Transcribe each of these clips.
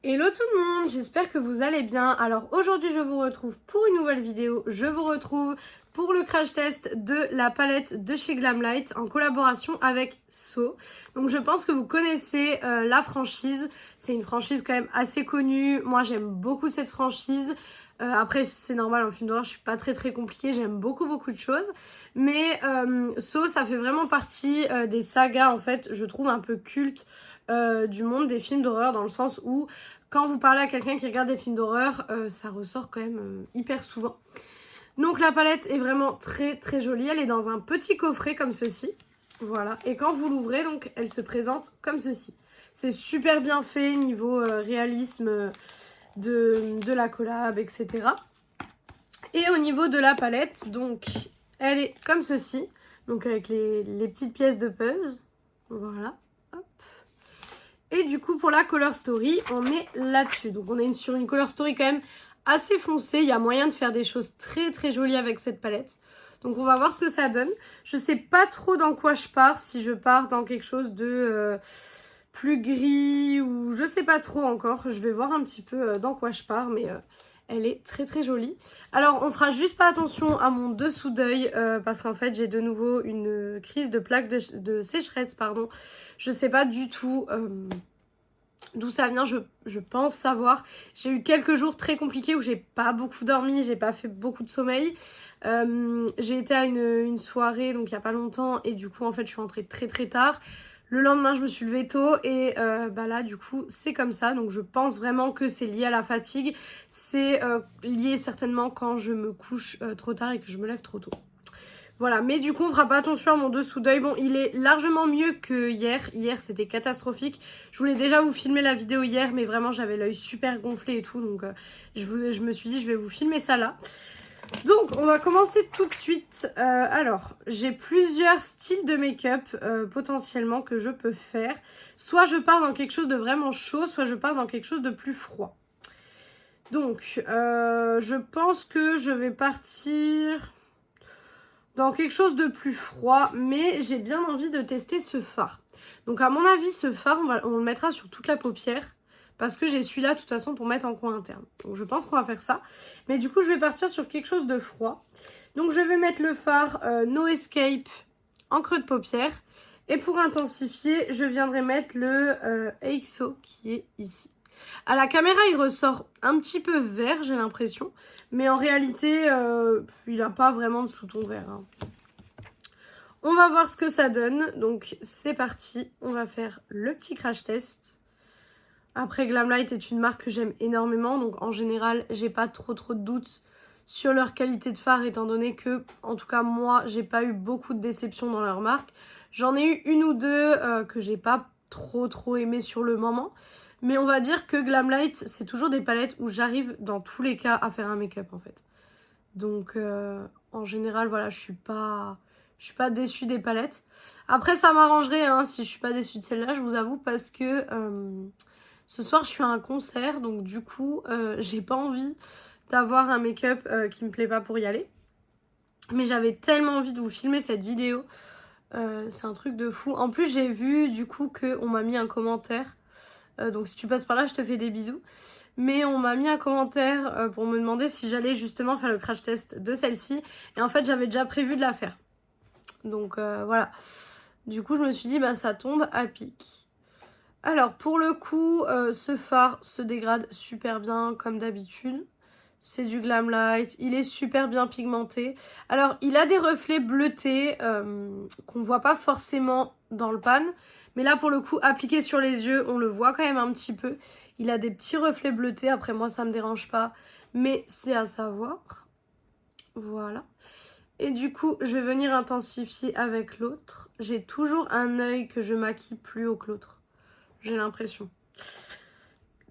Hello tout le monde, j'espère que vous allez bien. Alors aujourd'hui je vous retrouve pour une nouvelle vidéo. Je vous retrouve pour le crash test de la palette de chez Glamlight en collaboration avec So. Donc je pense que vous connaissez la franchise. C'est une franchise quand même assez connue. Moi j'aime beaucoup cette franchise. Après c'est normal, en film d'horreur je suis pas très compliquée, j'aime beaucoup de choses. Mais So ça fait vraiment partie des sagas en fait, je trouve un peu culte du monde des films d'horreur, dans le sens où quand vous parlez à quelqu'un qui regarde des films d'horreur, ça ressort quand même hyper souvent. Donc la palette est vraiment très jolie. Elle est dans un petit coffret comme ceci. Voilà. Et quand vous l'ouvrez, donc elle se présente comme ceci. C'est super bien fait niveau réalisme de la collab, etc. Et au niveau de la palette, donc elle est comme ceci. Donc avec les petites pièces de puzzle. Voilà. Et du coup, pour la Color Story, on est là-dessus. Donc, on est sur une Color Story quand même assez foncée. Il y a moyen de faire des choses très jolies avec cette palette. Donc, on va voir ce que ça donne. Je sais pas trop dans quoi je pars. Si je pars dans quelque chose de plus gris ou je sais pas trop encore. Je vais voir un petit peu dans quoi je pars. Mais elle est très jolie. Alors, on fera juste pas attention à mon dessous d'œil parce qu'en fait, j'ai de nouveau une crise de plaque de sécheresse, pardon. Je sais pas du tout d'où ça vient, je pense savoir. J'ai eu quelques jours très compliqués où j'ai pas beaucoup dormi, j'ai pas fait beaucoup de sommeil. J'ai été à une soirée donc il y a pas longtemps et du coup en fait je suis rentrée très tard. Le lendemain je me suis levée tôt et bah là du coup c'est comme ça. Donc je pense vraiment que c'est lié à la fatigue. C'est lié certainement quand je me couche trop tard et que je me lève trop tôt. Voilà, mais du coup on fera pas attention à mon dessous d'œil. Bon, il est largement mieux que hier. Hier c'était catastrophique. Je voulais déjà vous filmer la vidéo hier, mais vraiment j'avais l'œil super gonflé et tout. Donc je me suis dit je vais vous filmer ça là. Donc on va commencer tout de suite. Alors j'ai plusieurs styles de make-up potentiellement que je peux faire. Soit je pars dans quelque chose de vraiment chaud, soit je pars dans quelque chose de plus froid. Donc je pense que je vais partir dans quelque chose de plus froid, mais j'ai bien envie de tester ce fard. Donc à mon avis, ce fard, on le mettra sur toute la paupière, parce que j'ai celui-là de toute façon pour mettre en coin interne. Donc je pense qu'on va faire ça. Mais du coup, je vais partir sur quelque chose de froid. Donc je vais mettre le fard No Escape en creux de paupière. Et pour intensifier, je viendrai mettre le EXO qui est ici. À la caméra, il ressort un petit peu vert, j'ai l'impression. Mais en réalité, il n'a pas vraiment de sous-ton vert. Hein. On va voir ce que ça donne. Donc, c'est parti. On va faire le petit crash test. Après, Glamlight est une marque que j'aime énormément. Donc, en général, j'ai pas trop de doutes sur leur qualité de fard, étant donné que, en tout cas, moi, j'ai pas eu beaucoup de déceptions dans leur marque. J'en ai eu une ou deux que j'ai pas trop aimé sur le moment. Mais on va dire que Glamlight, c'est toujours des palettes où j'arrive dans tous les cas à faire un make-up en fait. Donc en général, voilà, je suis pas déçue des palettes. Après, ça m'arrangerait hein, si je suis pas déçue de celle-là, je vous avoue, parce que ce soir, je suis à un concert. Donc du coup, j'ai pas envie d'avoir un make-up qui me plaît pas pour y aller. Mais j'avais tellement envie de vous filmer cette vidéo. C'est un truc de fou. En plus, j'ai vu du coup qu'on m'a mis un commentaire. Donc si tu passes par là, je te fais des bisous. Mais on m'a mis un commentaire pour me demander si j'allais justement faire le crash test de celle-ci. Et en fait, j'avais déjà prévu de la faire. Donc voilà. Du coup, je me suis dit, bah ça tombe à pic. Alors, pour le coup, ce fard se dégrade super bien comme d'habitude. C'est du Glamlight. Il est super bien pigmenté. Alors, il a des reflets bleutés qu'on voit pas forcément dans le pan. Mais là, pour le coup, appliqué sur les yeux, on le voit quand même un petit peu. Il a des petits reflets bleutés. Après, moi, ça me dérange pas. Mais c'est à savoir. Voilà. Et du coup, je vais venir intensifier avec l'autre. J'ai toujours un œil que je maquille plus haut que l'autre. J'ai l'impression.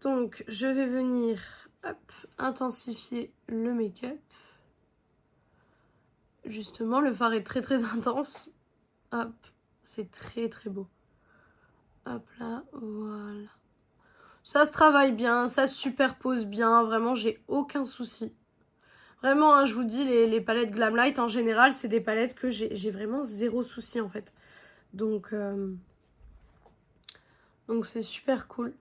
Donc, je vais venir hop, intensifier le make-up. Justement, le fard est très intense. Hop, c'est très beau. Hop là, voilà. Ça se travaille bien, ça se superpose bien. Vraiment, j'ai aucun souci. Vraiment, hein, je vous dis, les palettes Glamlight, en général, c'est des palettes que j'ai vraiment zéro souci, en fait. Donc c'est super cool.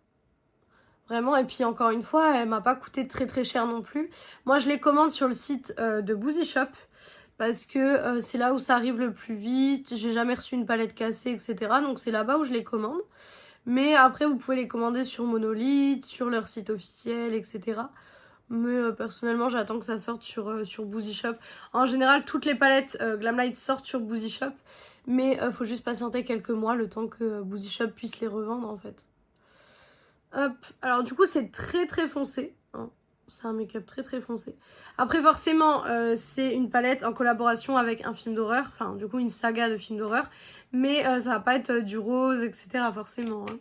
Vraiment, et puis encore une fois, elle m'a pas coûté très très cher non plus. Moi, je les commande sur le site de Boozy Shop parce que c'est là où ça arrive le plus vite. J'ai jamais reçu une palette cassée, etc. Donc c'est là-bas où je les commande. Mais après, vous pouvez les commander sur Monolith, sur leur site officiel, etc. Mais personnellement, j'attends que ça sorte sur Boozy Shop. En général, toutes les palettes Glamlight sortent sur Boozy Shop. Mais faut juste patienter quelques mois, le temps que Boozy Shop puisse les revendre en fait. Hop, alors du coup c'est très très foncé, hein. C'est un make-up très très foncé. Après forcément c'est une palette en collaboration avec un film d'horreur, enfin du coup une saga de films d'horreur, mais ça va pas être du rose, etc. forcément, hein.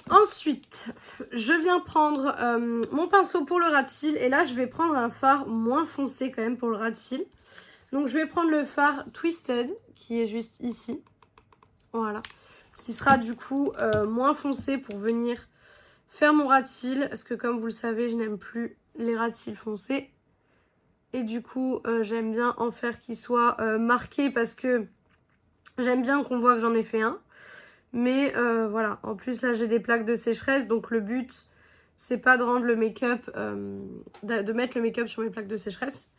Ensuite, je viens prendre mon pinceau pour le ras de cils, et là je vais prendre un fard moins foncé quand même pour le ras de cils. Donc je vais prendre le fard Twisted, qui est juste ici, voilà, qui sera du coup moins foncé pour venir faire mon ras de cils, parce que comme vous le savez, je n'aime plus les ras de cils foncés. Et du coup, j'aime bien en faire qui soit marqué, parce que j'aime bien qu'on voit que j'en ai fait un. Mais voilà, en plus là j'ai des plaques de sécheresse, donc le but c'est pas de rendre le make-up, de mettre le make-up sur mes plaques de sécheresse.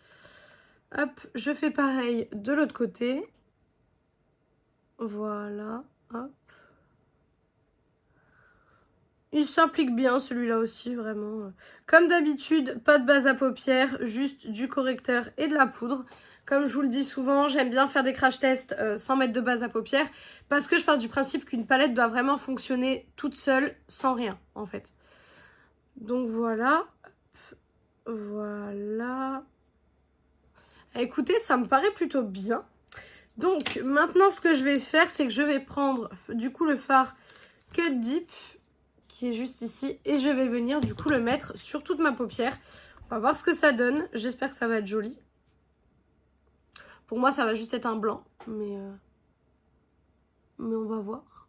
Hop, je fais pareil de l'autre côté. Voilà, hop. Il s'applique bien celui-là aussi, vraiment. Comme d'habitude, pas de base à paupières, juste du correcteur et de la poudre. Comme je vous le dis souvent, j'aime bien faire des crash tests sans mettre de base à paupières, parce que je pars du principe qu'une palette doit vraiment fonctionner toute seule, sans rien, en fait. Donc voilà. Voilà. Écoutez, ça me paraît plutôt bien. Donc maintenant, ce que je vais faire, c'est que je vais prendre du coup le fard Cut Deep, qui est juste ici, et je vais venir du coup le mettre sur toute ma paupière. On va voir ce que ça donne. J'espère que ça va être joli. Pour moi, ça va juste être un blanc, mais on va voir.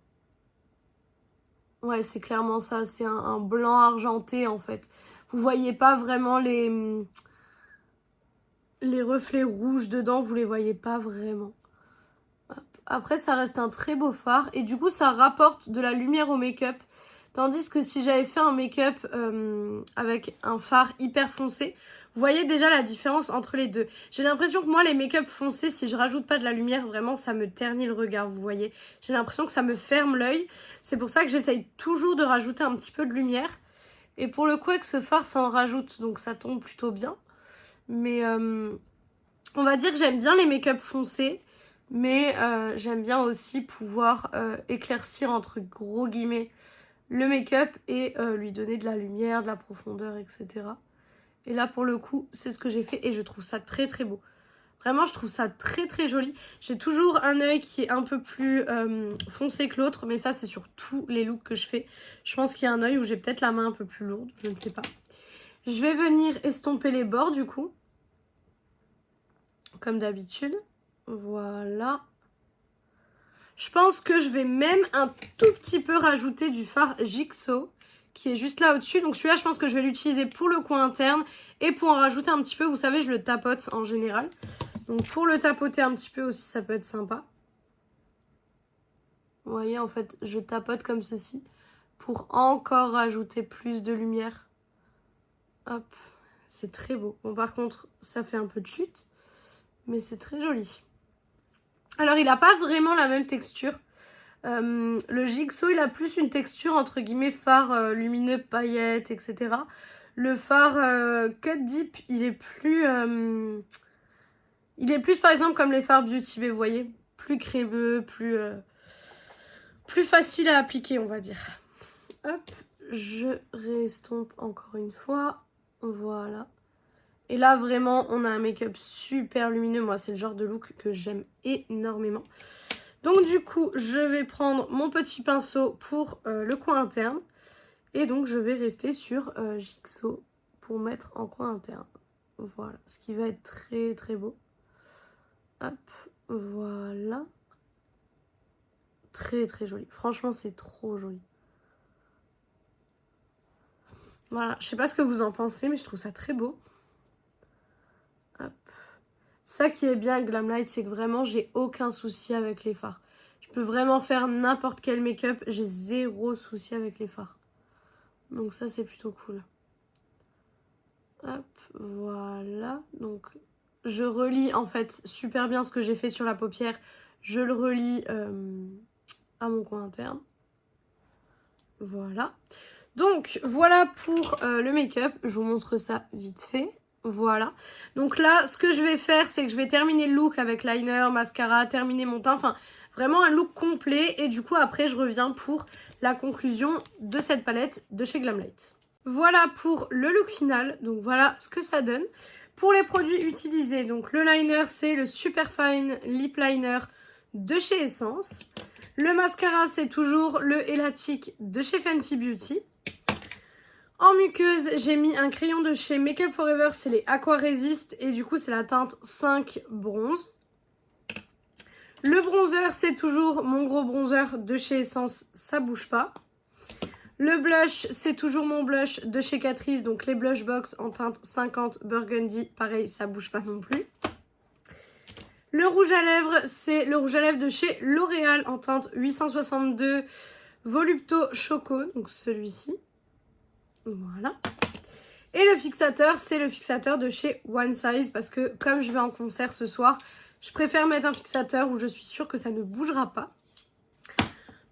Ouais, c'est clairement ça, c'est un blanc argenté en fait. Vous voyez pas vraiment les reflets rouges dedans, vous les voyez pas vraiment. Hop. Après, ça reste un très beau fard, et du coup, ça rapporte de la lumière au make-up. Tandis que si j'avais fait un make-up avec un fard hyper foncé, vous voyez déjà la différence entre les deux. J'ai l'impression que moi, les make-up foncés, si je rajoute pas de la lumière, vraiment, ça me ternit le regard, vous voyez. J'ai l'impression que ça me ferme l'œil. C'est pour ça que j'essaye toujours de rajouter un petit peu de lumière. Et pour le coup, avec ce fard, ça en rajoute, donc ça tombe plutôt bien. Mais on va dire que j'aime bien les make-up foncés, mais j'aime bien aussi pouvoir éclaircir, entre gros guillemets, le make-up et lui donner de la lumière, de la profondeur, etc. Et là, pour le coup, c'est ce que j'ai fait et je trouve ça très très beau. Vraiment, je trouve ça très très joli. J'ai toujours un œil qui est un peu plus foncé que l'autre, mais ça, c'est sur tous les looks que je fais. Je pense qu'il y a un œil où j'ai peut-être la main un peu plus lourde, je ne sais pas. Je vais venir estomper les bords du coup, comme d'habitude. Voilà. Je pense que je vais même un tout petit peu rajouter du fard Jigsaw, qui est juste là au-dessus. Donc celui-là, je pense que je vais l'utiliser pour le coin interne et pour en rajouter un petit peu. Vous savez, je le tapote en général. Donc pour le tapoter un petit peu aussi, ça peut être sympa. Vous voyez, en fait, je tapote comme ceci pour encore rajouter plus de lumière. Hop, c'est très beau. Bon, par contre, ça fait un peu de chute, mais c'est très joli. Alors, il n'a pas vraiment la même texture. Le Jigsaw, il a plus une texture entre guillemets fard lumineux, paillettes, etc. Le fard Cut Deep, il est plus par exemple comme les fards Beauty Bay, vous voyez, plus crémeux, plus facile à appliquer, on va dire. Hop, je restompe encore une fois. Voilà. Et là, vraiment, on a un make-up super lumineux. Moi, c'est le genre de look que j'aime énormément. Donc du coup, je vais prendre mon petit pinceau pour le coin interne. Et donc, je vais rester sur Jigsaw pour mettre en coin interne. Voilà, ce qui va être très très beau. Hop, voilà. Très très joli. Franchement, c'est trop joli. Voilà, je sais pas ce que vous en pensez, mais je trouve ça très beau. Hop. Ça qui est bien avec Glamlight, c'est que vraiment, j'ai aucun souci avec les fards. Je peux vraiment faire n'importe quel make-up, j'ai zéro souci avec les fards. Donc ça c'est plutôt cool. Hop, voilà. Donc je relis en fait super bien ce que j'ai fait sur la paupière. Je le relis à mon coin interne. Voilà. Donc voilà pour le make-up. Je vous montre ça vite fait. Voilà. Donc là, ce que je vais faire, c'est que je vais terminer le look avec liner, mascara, terminer mon teint. Enfin, vraiment un look complet. Et du coup, après, je reviens pour la conclusion de cette palette de chez Glamlight. Voilà pour le look final. Donc voilà ce que ça donne. Pour les produits utilisés, donc le liner, c'est le Superfine Lip Liner de chez Essence. Le mascara, c'est toujours le Elatic de chez Fenty Beauty. En muqueuse, j'ai mis un crayon de chez Makeup Forever, c'est les Aqua Resist et du coup c'est la teinte 5 bronze. Le bronzer, c'est toujours mon gros bronzer de chez Essence, ça bouge pas. Le blush, c'est toujours mon blush de chez Catrice, donc les Blush Box en teinte 50 Burgundy, pareil, ça bouge pas non plus. Le rouge à lèvres, c'est le rouge à lèvres de chez L'Oréal en teinte 862 Volupto Choco, donc celui-ci. Voilà. Et le fixateur, c'est le fixateur de chez One Size parce que comme je vais en concert ce soir, je préfère mettre un fixateur où je suis sûre que ça ne bougera pas.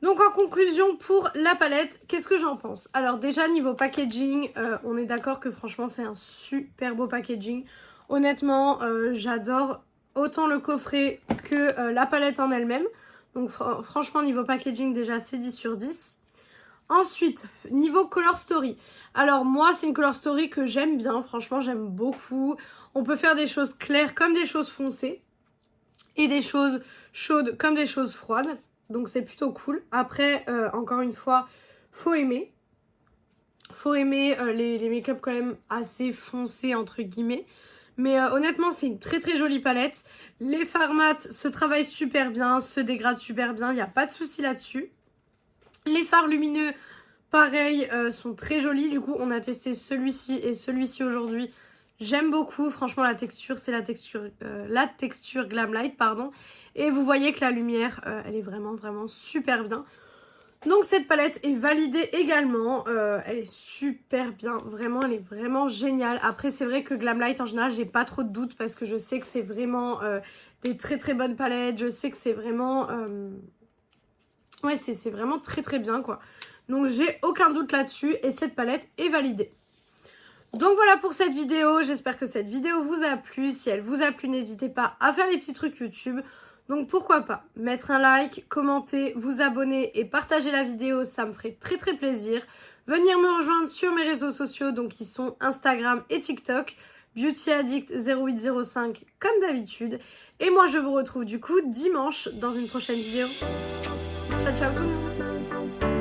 Donc en conclusion pour la palette, qu'est-ce que j'en pense? Alors déjà niveau packaging, on est d'accord que franchement c'est un super beau packaging. Honnêtement, j'adore autant le coffret que la palette en elle-même. Donc franchement niveau packaging déjà c'est 10 sur 10. Ensuite, niveau color story. Alors moi, c'est une color story que j'aime bien. Franchement, j'aime beaucoup. On peut faire des choses claires comme des choses foncées. Et des choses chaudes comme des choses froides. Donc c'est plutôt cool. Après, encore une fois, faut aimer. Faut aimer les make-up quand même assez foncés entre guillemets. Mais honnêtement, c'est une très très jolie palette. Les fards mat se travaillent super bien, se dégradent super bien. Il n'y a pas de souci là-dessus. Les fards lumineux, pareil, sont très jolis. Du coup, on a testé celui-ci et celui-ci aujourd'hui. J'aime beaucoup. Franchement, la texture, c'est la texture Glamlight, pardon. Et vous voyez que la lumière, elle est vraiment, vraiment super bien. Donc, cette palette est validée également. Elle est super bien. Vraiment, elle est vraiment géniale. Après, c'est vrai que Glamlight, en général, j'ai pas trop de doutes parce que je sais que c'est vraiment des très, très bonnes palettes. Je sais que c'est vraiment... Ouais, c'est vraiment très très bien quoi. Donc j'ai aucun doute là-dessus et cette palette est validée. Donc voilà pour cette vidéo. J'espère que cette vidéo vous a plu. Si elle vous a plu, n'hésitez pas à faire les petits trucs YouTube. Donc pourquoi pas mettre un like, commenter, vous abonner et partager la vidéo. Ça me ferait très très plaisir. Venir me rejoindre sur mes réseaux sociaux. Donc ils sont Instagram et TikTok. BeautyAddict0805 comme d'habitude. Et moi je vous retrouve du coup dimanche dans une prochaine vidéo. Ciao ciao tout le monde.